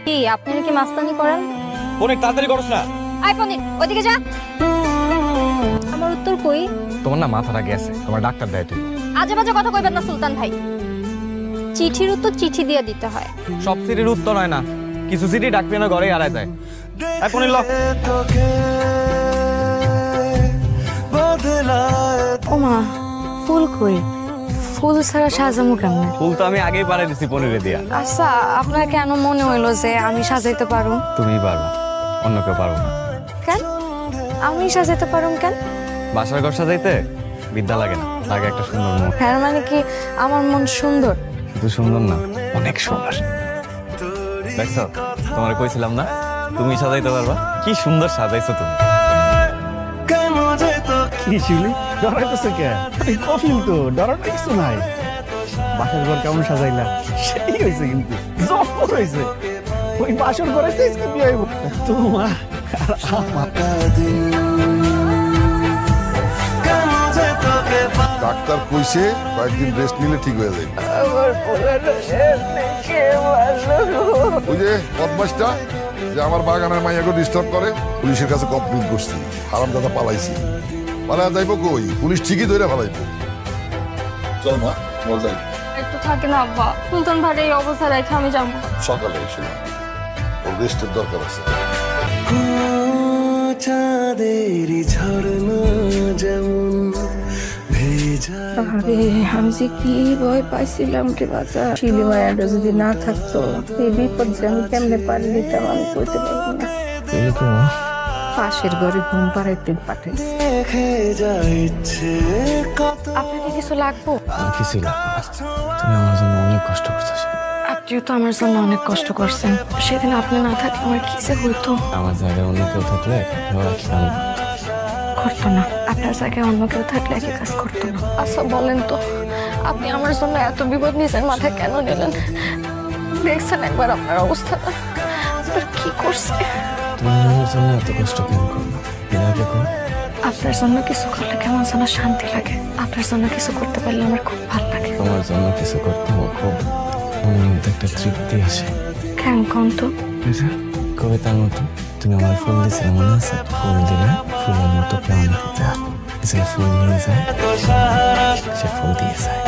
কি আপনি কি মাস্তানি করেন? অনেক তাড়াতাড়ি করছ না। আই পনির ওইদিকে যা। আমার উত্তর কই? তোমার না মাথাটা গেছে, তোমার ডাক্তার দেয় তুই। আজে বাজে কথা কইবেন না সুলতান ভাই। চিঠির উত্তর চিঠি দিয়ে দিতে হয়। সব চিঠির উত্তর হয় না, কিছু চিঠি ডাকপিয়ানোর ঘরে হারায় যায়। এখন ল ওমা ফুল কই? ফুল ছাড়া সাজামু কেমন? ফুল তো আমি আগেই পারে দিছি পনিরে দিয়া। আচ্ছা আপনার কেন মনে হইলো যে আমি সাজাইতে পারুম? তুমিই পারবা, অন্য কেউ পারবো না। কেন আমি সাজাইতে পারুম কেন? বাসার ঘর সাজাইতে বিদ্যা লাগে না, লাগে একটা সুন্দর মন। হ্যাঁ মানে কি আমার মন সুন্দর? শুধু সুন্দর না, অনেক সুন্দর। দেখছো, তোমার কইছিলাম না তুমি সাজাইতে পারবা। কি সুন্দর সাজাইছো তুমি। কি শিউলি ডরাইতেছে কে? কফিল তো ডরার কিছু নাই। বাসার ঘর কেমন সাজাইলা? সেই হয়েছে কিন্তু জবর হয়েছে। ওই বাসর ঘরে কি বিয়ে হইব তোমার আর আমার। ডাক্তার কইছে কয়েকদিন রেস্ট নিলে ঠিক হয়ে যাবে। ওই যে বদমাসটা যে আমার বাগানের মাইয়াকে ডিস্টার্ব করে, পুলিশের কাছে কমপ্লেন করছি, হারামজাদা পালাইছি। পালা যাইবো কই? পুলিশ ঠিকই ধরে ফেলাইবো। চল মা, চল যাই। একটু থাকে না আব্বা, সুলতান ভাই এই অবস্থা রেখে আমি যাবো। সকালে এসে ওর রেস্টের দরকার আছে। চাঁদেরই ঝরনা যেমন আরে আমি যে কি ভয় পাইছিলাম রে বাচ্চা। শিলি মায়াটা যদি না থাকতো এই বিপদ যে আমি কেমনে পারি দিতাম আমি করতে পারবো না। পাশের ঘরে ঘুম পাড়াইতে পাঠাইছি। আপনাকে কিছু লাগবো? কিছু লাগবে না, তুমি আমার জন্য অনেক কষ্ট করতেছো। আপনিও তো আমার জন্য অনেক কষ্ট করছেন। সেদিন আপনি না থাকলে আমার কি যে হইতো। আমার জায়গায় অন্য কেউ থাকলে করতো না। আপনার জায়গায় অন্য কেউ থাকলে একই কাজ করতো না। আচ্ছা বলেন তো, আপনি আমার জন্য এত বিপদ নিজের মাথায় কেন নিলেন? দেখছেন একবার আপনার অবস্থাটা, আপনার কি করছে? তুমি আমার জন্য এত কষ্ট কেন করো? এটাকে কর। আপনার জন্য কিছু করলে কেমন যেন শান্তি লাগে। আপনার জন্য কিছু করতে পারলে আমার খুব ভালো লাগে। তোমার জন্য কিছু করতে আমার খুব মনের মধ্যে একটা তৃপ্তি আসে। কেন কোন তো? কবিতার মতো তুমি আমার ফুল দিয়েছিলে মনে আছে? ফুল দিলে ফুলের মতো প্রাণ দিতে হয়। যে ফুল নিয়ে যায় সে ফুল দিয়ে যায়।